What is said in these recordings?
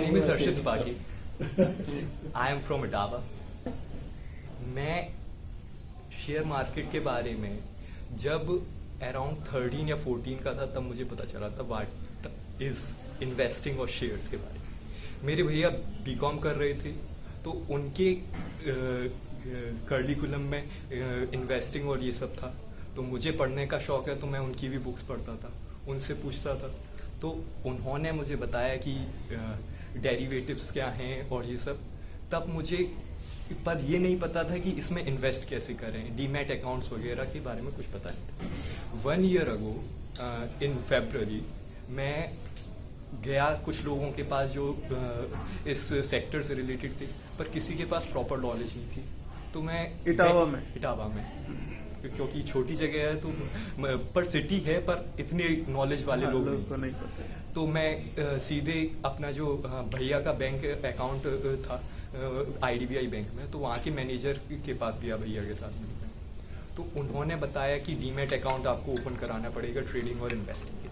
My name is Harshit Tripathi. I am from Etawah. मैं share market के बारे में जब अराउंड 13 या 14 का था तब मुझे पता चला था व्हाट इज इन्वेस्टिंग और शेयर्स के बारे में। मेरे भैया बीकॉम कर रहे थे तो उनके करिकुलम में इन्वेस्टिंग और ये सब था, तो मुझे पढ़ने का शौक है तो मैं उनकी भी बुक्स पढ़ता था, उनसे पूछता था। तो उन्होंने मुझे बताया कि डेरिवेटिव्स क्या हैं और ये सब। तब मुझे पर ये नहीं पता था कि इसमें इन्वेस्ट कैसे करें, डीमैट अकाउंट्स वगैरह के बारे में कुछ पता नहीं था। 1 ईयर अगो इन फेब्रुअरी मैं गया कुछ लोगों के पास जो इस सेक्टर से रिलेटेड थे, पर किसी के पास प्रॉपर नॉलेज नहीं थी। तो मैं इटावा में क्योंकि छोटी जगह है तो पर सिटी है पर इतने नॉलेज वाले लोग नहीं पता। तो मैं सीधे अपना जो भैया का बैंक अकाउंट था IDBI बैंक में, तो वहाँ के मैनेजर के पास गया भैया के साथ में। तो उन्होंने बताया कि डीमैट अकाउंट आपको ओपन कराना पड़ेगा ट्रेडिंग और इन्वेस्टिंग के लिए।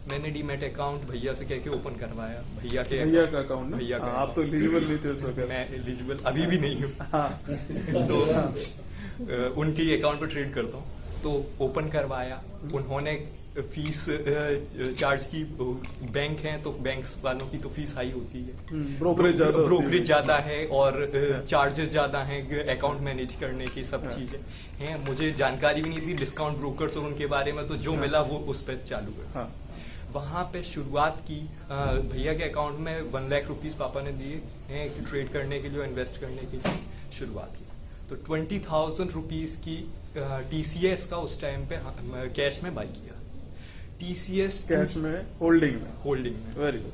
मैंने डीमैट अकाउंट भैया से कह के ओपन करवाया। भैया का अकाउंट भैया का, आप तो एलिजिबल नहीं थे उस वक्त। मैं एलिजिबल अभी भी नहीं हूँ। तो उनके अकाउंट पर ट्रेड करता हूँ। तो ओपन करवाया, उन्होंने फीस चार्ज की। बैंक हैं तो बैंक्स वालों की तो फीस हाई होती है, ब्रोकरेज ज्यादा है और चार्जेस ज्यादा हैं अकाउंट मैनेज करने की, सब चीजें हैं। मुझे जानकारी भी नहीं थी डिस्काउंट ब्रोकर्स और उनके बारे में, तो जो मिला वो उस पर चालू कर। वहाँ पे शुरुआत की। भैया के अकाउंट में 1 लाख रुपीस पापा ने दिए हैं ट्रेड करने के लिए, इन्वेस्ट करने के लिए शुरुआत की। तो 20,000 रुपीज की TCS का उस टाइम पे कैश में बाई किया। TCS कैश में होल्डिंग में वेरी गुड।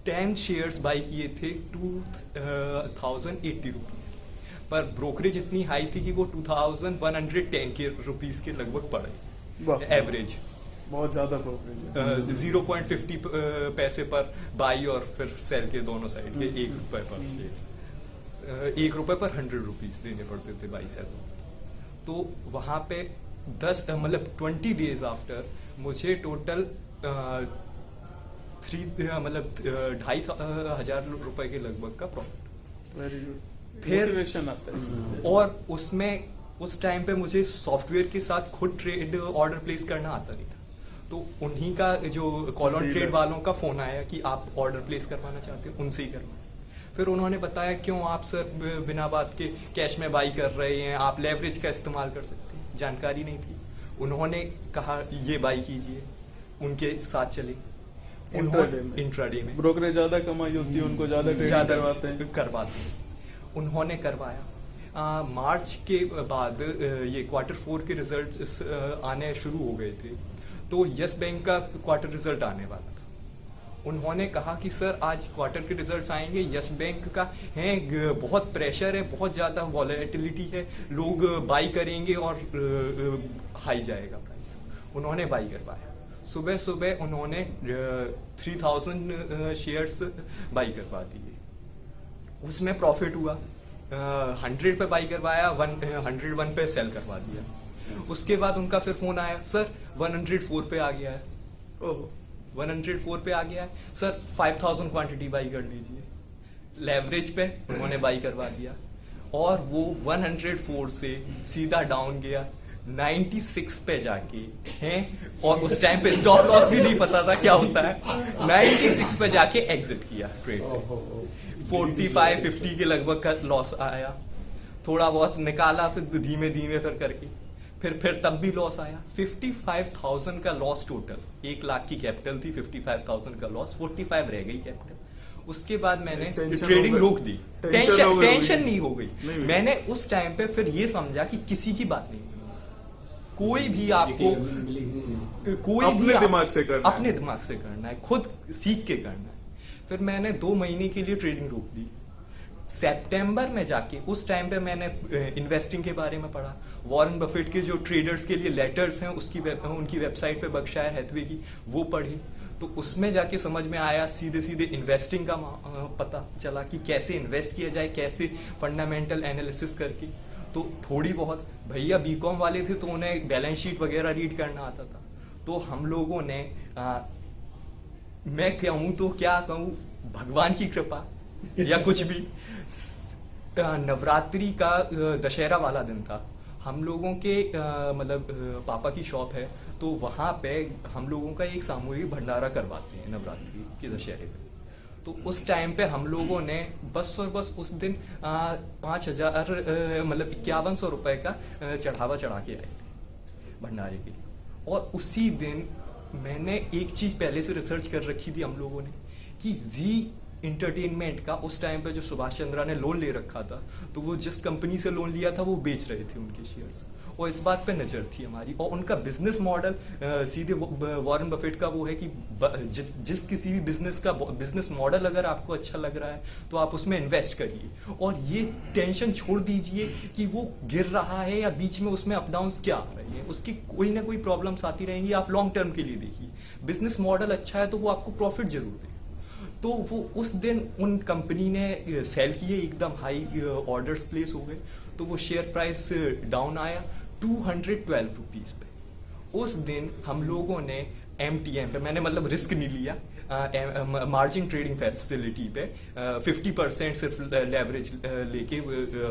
10 शेयर्स बाई किए थे 2,080 रुपीज, पर ब्रोकरेज इतनी हाई थी कि वो 2,110 के रुपीज के लगभग पड़े एवरेज। बहुत ज्यादा ब्रोकरेज। 0.50 पैसे पर बाई और फिर सेल के दोनों साइड के 1 रुपए पर 1 रुपए पर 100 रुपीज देने पड़ते थे बाई सेल। तो वहां पे 20 डेज आफ्टर मुझे टोटल 2,500 रुपए के लगभग का प्रॉफिट। Very good. फिर आता है। और उसमें उस टाइम पे मुझे सॉफ्टवेयर के साथ खुद ट्रेड ऑर्डर प्लेस करना आता नहीं था, तो उन्हीं का जो कॉल ऑन ट्रेड वालों का फोन आया कि आप ऑर्डर प्लेस करवाना चाहते हो, उनसे ही करवाया। फिर उन्होंने बताया क्यों आप सर बिना बात के कैश में बाई कर रहे हैं, आप लेवरेज का इस्तेमाल कर सकते हैं। जानकारी नहीं थी। उन्होंने कहा ये बाई कीजिए, उनके साथ चले इंट्राडे में। ब्रोकरेज ज्यादा कमाई होती है, उनको ज्यादा करवाते हैं। उन्होंने करवाया। मार्च के बाद ये Q4 के रिजल्ट आने शुरू हो गए थे, तो यस बैंक का क्वार्टर रिजल्ट आने वाला था। उन्होंने कहा कि सर आज क्वार्टर के रिजल्ट्स आएंगे, यस बैंक का है बहुत प्रेशर है, बहुत ज्यादा वॉलेटिलिटी है, लोग बाई करेंगे और हाई जाएगा प्राइस। उन्होंने बाई करवाया। सुबह सुबह उन्होंने 3,000 शेयर्स बाई करवा दिए। उसमें प्रॉफिट हुआ। 100 पे बाई करवाया, 101 पे सेल करवा दिया। उसके बाद उनका फिर फोन आया, सर 104 पे आ गया है। 104 पे आ गया है सर, 5,000 क्वांटिटी बाई कर लीजिए। लेवरेज पे उन्होंने बाई करवा दिया और वो 104 से सीधा डाउन गया 96 पे जाके हैं। और उस टाइम पे स्टॉप लॉस भी नहीं पता था क्या होता है। 96 पे जाके एग्जिट किया ट्रेड से। 45-50 के लगभग का लॉस आया। थोड़ा बहुत निकाला, फिर धीमे धीमे फिर करके फिर तब भी लॉस आया। 55,000 का लॉस टोटल। 1 लाख की कैपिटल थी, 55,000 का लॉस, 45 रह गई कैपिटल। उसके बाद मैंने ट्रेडिंग रोक दी। टेंशन नहीं हो गई। मैंने उस टाइम पे फिर ये समझा कि किसी की बात नहीं, कोई भी आपको अपने दिमाग से करना है, खुद सीख के करना है। फिर मैंने 2 महीने के लिए ट्रेडिंग रोक दी। सितंबर में जाके उस टाइम पे मैंने इन्वेस्टिंग के बारे में पढ़ा। वॉरेन बफेट के जो ट्रेडर्स के लिए लेटर्स हैं उनकी वेबसाइट पे बर्कशायर हैथवे की, वो पढ़ी। तो उसमें जाके समझ में आया, सीधे सीधे इन्वेस्टिंग का पता चला कि कैसे इन्वेस्ट किया जाए, कैसे फंडामेंटल एनालिसिस करके। तो थोड़ी बहुत, भैया बीकॉम वाले थे तो उन्हें बैलेंस शीट वगैरह रीड करना आता था। तो हम लोगों ने मैं कहूँ तो क्या कहूँ, भगवान की कृपा या कुछ भी। नवरात्रि का दशहरा वाला दिन था। हम लोगों के मतलब पापा की शॉप है, तो वहाँ पे हम लोगों का एक सामूहिक भंडारा करवाते हैं नवरात्रि के दशहरे पे। तो उस टाइम पे हम लोगों ने बस और बस उस दिन 5,000 मतलब 5100 रुपए का चढ़ावा चढ़ा के आए थे भंडारे के लिए। और उसी दिन मैंने एक चीज पहले से रिसर्च कर रखी थी हम लोगों ने, कि जी इंटरटेनमेंट का उस टाइम पे जो सुभाष चंद्रा ने लोन ले रखा था, तो वो जिस कंपनी से लोन लिया था वो बेच रहे थे उनके शेयर्स, और इस बात पे नजर थी हमारी। और उनका बिजनेस मॉडल सीधे वॉरेन बफेट का वो है कि जिस किसी भी बिजनेस का बिजनेस मॉडल अगर आपको अच्छा लग रहा है तो आप उसमें इन्वेस्ट करिए, और ये टेंशन छोड़ दीजिए कि वो गिर रहा है या बीच में उसमें अप डाउन क्या आ रही है, उसकी कोई ना कोई प्रॉब्लम्स आती रहेंगी। आप लॉन्ग टर्म के लिए देखिए, बिजनेस मॉडल अच्छा है तो वो आपको प्रॉफिट जरूर देगा। तो वो उस दिन उन कंपनी ने सेल किए, एकदम हाई ऑर्डर्स प्लेस हो गए, तो वो शेयर प्राइस डाउन आया 212 रुपीज पे। उस दिन हम लोगों ने MTM पे, मैंने मतलब रिस्क नहीं लिया, मार्जिन ट्रेडिंग फैसिलिटी पे 50% सिर्फ लेवरेज लेके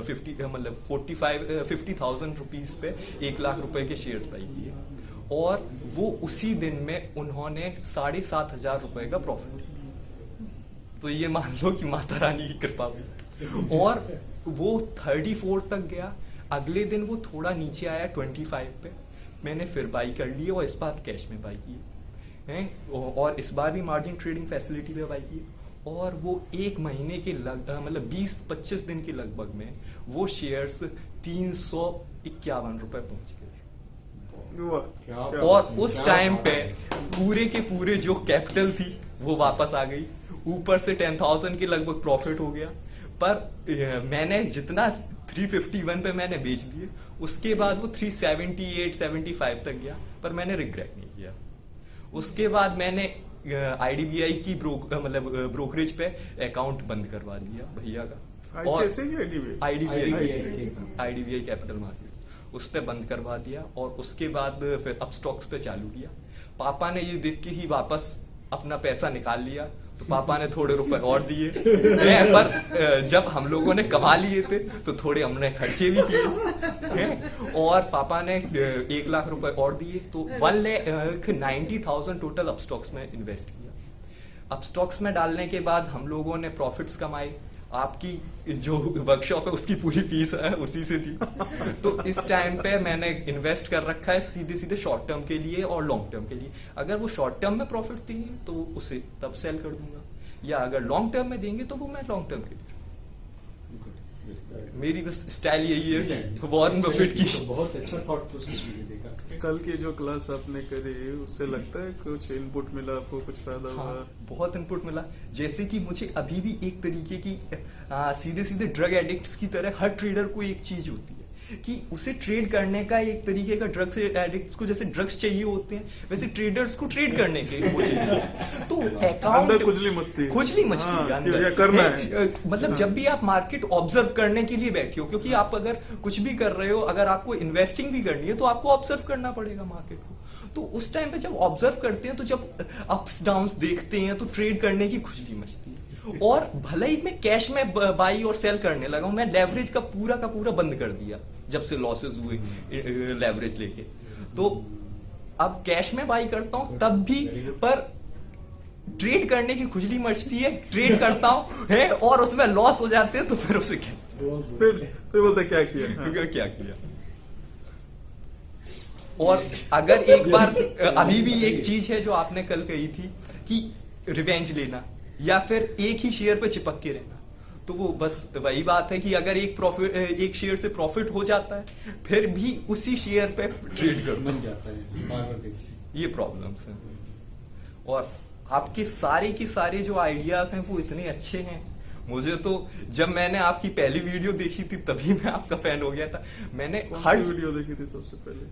50,000 रुपीज पे 1 लाख रुपए के शेयर्स बाई किए, और वो उसी दिन में उन्होंने 7,500 रुपए का प्रॉफिट। तो ये मान लो कि माता रानी की कृपा हुई, और वो 34 तक गया। अगले दिन वो थोड़ा नीचे आया 25 पे, मैंने फिर बाई कर लिए, और इस बार कैश में बाई किए हैं, और इस बार भी मार्जिन ट्रेडिंग फैसिलिटी पे बाई की। और वो एक महीने के मतलब 20-25 दिन के लगभग में वो शेयर्स 351 रुपए पहुंच गए। और उस टाइम पे पूरे के पूरे जो कैपिटल थी वो वापस आ गई, ऊपर से 10,000 के लगभग प्रॉफिट हो गया। पर मैंने जितना 351 पे मैंने बेच दिए, उसके बाद वो 378-75 तक गया, पर मैंने रिग्रेट नहीं किया। उसके बाद मैंने IDBI की ब्रोकरेज पे अकाउंट बंद करवा दिया भैया का, और IDBI कैपिटल मार्केट उस पे बंद करवा दिया, और उसके बाद फिर अपस्टॉक्स पे चालू किया। पापा ने ये देख के ही वापस अपना पैसा निकाल लिया, तो पापा ने थोड़े रुपए और दिए, पर जब हम लोगों ने कमा लिए थे तो थोड़े हमने खर्चे भी किए, और पापा ने 1 लाख रुपए और दिए, तो 1,90,000 टोटल अपस्टॉक्स में इन्वेस्ट किया। अपस्टॉक्स में डालने के बाद हम लोगों ने प्रॉफिट्स कमाए। आपकी जो वर्कशॉप है उसकी पूरी फीस है उसी से थी। तो इस टाइम पे मैंने इन्वेस्ट कर रखा है सीधे सीधे शॉर्ट टर्म के लिए और लॉन्ग टर्म के लिए। अगर वो शॉर्ट टर्म में प्रॉफिट देंगे तो उसे तब सेल कर दूंगा, या अगर लॉन्ग टर्म में देंगे तो वो मैं लॉन्ग टर्म के लिए। मेरी बस स्टाइल यही है वॉरेन बफेट की। तो बहुत अच्छा थॉट प्रोसेस भी देखा। कल की जो क्लास आपने करी उससे लगता है कुछ इनपुट मिला आपको, कुछ फायदा हुआ? हाँ, बहुत इनपुट मिला। जैसे कि मुझे अभी भी एक तरीके की सीधे सीधे ड्रग एडिक्ट्स की तरह हर ट्रेडर को एक चीज होती है कि उसे ट्रेड करने का एक तरीके का, ड्रग्स एडिक्ट्स को जैसे ड्रग्स चाहिए होते हैं वैसे ट्रेडर्स को ट्रेड करने के वो चाहिए। तो अकाउंट खुजली मस्ती हाँ, करना है। मतलब जब भी आप मार्केट ऑब्जर्व करने के लिए बैठे हो, क्योंकि आप अगर कुछ भी कर रहे हो, अगर आपको इन्वेस्टिंग भी करनी है तो आपको ऑब्जर्व करना पड़ेगा मार्केट को। तो उस टाइम पे जब ऑब्जर्व करते हैं, तो जब अप्स डाउन्स देखते हैं तो ट्रेड करने की खुजली मचती है। और भले ही मैं कैश में बाई और सेल करने लगा हूं, मैं लेवरेज का पूरा बंद कर दिया जब से लॉसेस हुए लेवरेज लेके। तो अब कैश में बाई करता हूं तब भी, पर ट्रेड करने की खुजली मचती है, ट्रेड करता हूं है और उसमें लॉस हो जाते हैं, तो फिर उसे फिर बोलते क्या किया क्या किया। और अगर एक बार अभी भी एक चीज है जो आपने कल कही थी कि रिवेंज लेना या फिर एक ही शेयर पे चिपक के रहना, तो वो बस वही बात है कि अगर एक शेयर से प्रॉफिट हो जाता है फिर भी उसी शेयर पे ट्रेड करना जाता है, बार-बार देखिए ये प्रॉब्लम्स हैं। और आपके सारे के सारे जो आइडियाज हैं वो इतने अच्छे हैं। मुझे तो जब मैंने आपकी पहली वीडियो देखी थी तभी मैं आपका फैन हो गया था। मैंने हर वीडियो देखी थी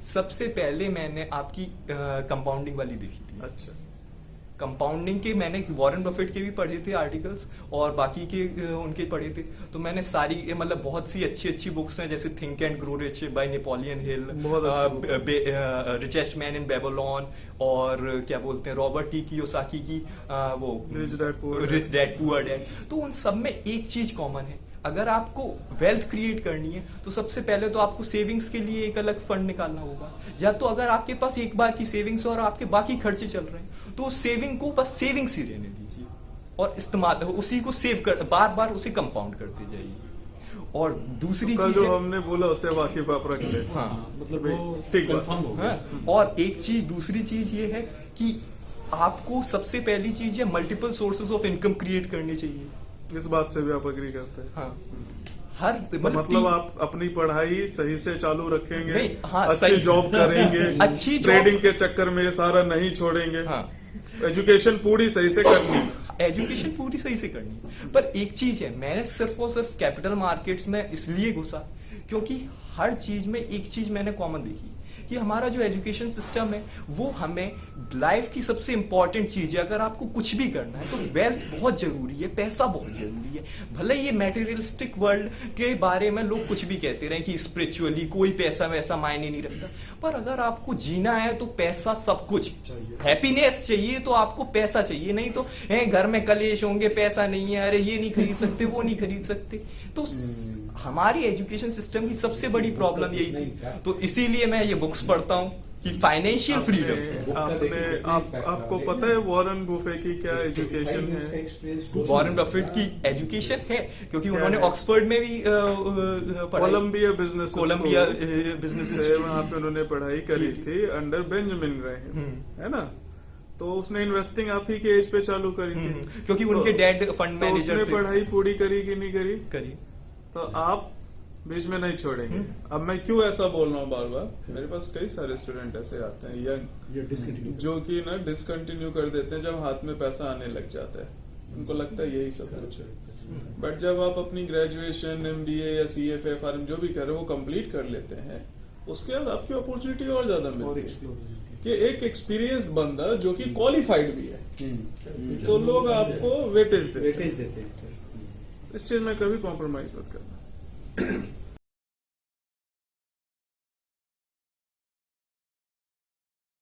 सबसे पहले मैंने आपकी कंपाउंडिंग वाली देखी थी। अच्छा, कंपाउंडिंग के मैंने वॉरेन बफेट के भी पढ़े थे आर्टिकल्स और बाकी के उनके पढ़े थे, तो मैंने सारी मतलब बहुत सी अच्छी अच्छी बुक्स हैं जैसे think and grow rich by Napoleon Hill, बहुत अच्छी रिचेस्ट मैन इन बेबीलोन, और क्या बोलते हैं रॉबर्ट टी कियोसाकी की वो रिच डैड पुअर डैड। तो उन सब में एक चीज कॉमन है, अगर आपको वेल्थ क्रिएट करनी है तो सबसे पहले तो आपको सेविंग्स के लिए एक अलग फंड निकालना होगा, या तो अगर आपके पास एक बार की सेविंग्स और आपके बाकी खर्चे चल रहे हैं तो उस सेविंग को बस सेविंग्स ही रहने दीजिए और इस्तेमाल उसी को सेव कर बार बार उसे कंपाउंड करते जाइए। और दूसरी कल चीज जो है, हमने बोला उससे वाकिफ आप रख ले। हाँ मतलब वो ठीक बात। कंफर्म हो गया। हाँ, और एक चीज दूसरी चीज ये है कि आपको सबसे पहली चीज है multiple sources of income create करने चाहिए। इस बात से भी आप अग्री करते हैं? हाँ, हर मतलब आप अपनी पढ़ाई सही से चालू रखेंगे, नहीं, हाँ, अच्छी सही। जॉब करेंगे, अच्छी जॉब- ट्रेडिंग के चक्कर में ये सारा नहीं छोड़ेंगे, हाँ, एजुकेशन पूरी सही से करनी है। एजुकेशन पूरी सही से करनी है। पर एक चीज है, मैंने सिर्फ और सिर्फ कैपिटल मार्केट्स में इसलिए घुसा क्योंकि हर चीज में एक चीज मैंने कॉमन देखी कि हमारा जो एजुकेशन सिस्टम है वो हमें लाइफ की सबसे इंपॉर्टेंट चीज है। अगर आपको कुछ भी करना है तो वेल्थ बहुत जरूरी है, पैसा बहुत जरूरी है। भले ये मैटेरियलिस्टिक वर्ल्ड के बारे में लोग कुछ भी कहते रहे कि स्पिरिचुअली कोई पैसा वैसा मायने नहीं रखता, पर अगर आपको जीना है तो पैसा सब कुछ चाहिए। हैप्पीनेस चाहिए तो आपको पैसा चाहिए, नहीं तो घर में कलेश होंगे, पैसा नहीं है, अरे ये नहीं खरीद सकते वो नहीं खरीद सकते। तो हमारी एजुकेशन सिस्टम की सबसे बड़ी प्रॉब्लम यही थी। तो इसीलिए मैं ये बुक्स पढ़ता हूँ कि फाइनेंशियल फ्रीडम। आपको पता है वॉरेन बुफे की क्या एजुकेशन है? वॉरेन बफेट की एजुकेशन है क्योंकि उन्होंने है? ऑक्सफोर्ड में भी पढ़ाई, कोलंबिया बिजनेस कोलंबिया बिजनेस से वहाँ पे उन्होंने पढ़ाई करी थी अंडर बेंजामिन ग्राहम, है ना? तो उसने इन्वेस्टिंग आप ही के एज पे चालू करी थी क्योंकि तो- उनके डैड फंड तो मैनेजर उसने थे। पढ़ाई पूरी करी कि नहीं करी? करी। तो आप बीच में नहीं छोड़ेंगे। अब मैं क्यों ऐसा बोल रहा हूँ बार बार, मेरे पास कई सारे स्टूडेंट ऐसे आते हैं यंग ये डिसकंटिन्यू जो कि ना डिसकंटिन्यू कर देते हैं जब हाथ में पैसा आने लग जाता है, उनको लगता है यही सब कुछ है। बट जब आप अपनी ग्रेजुएशन MBA या CFA FRM जो भी कर रहे हो वो कंप्लीट कर लेते हैं, उसके बाद आपकी अपॉर्चुनिटी और ज्यादा और मिलती है एक्सप्लोर हो जाती है। कि एक एक्सपीरियंस्ड बंदा जो कि क्वालिफाइड भी है तो लोग आपको वेटेज देते वेटेज हैं। देते हैं। इस चीज में कभी कॉम्प्रोमाइज मत करना।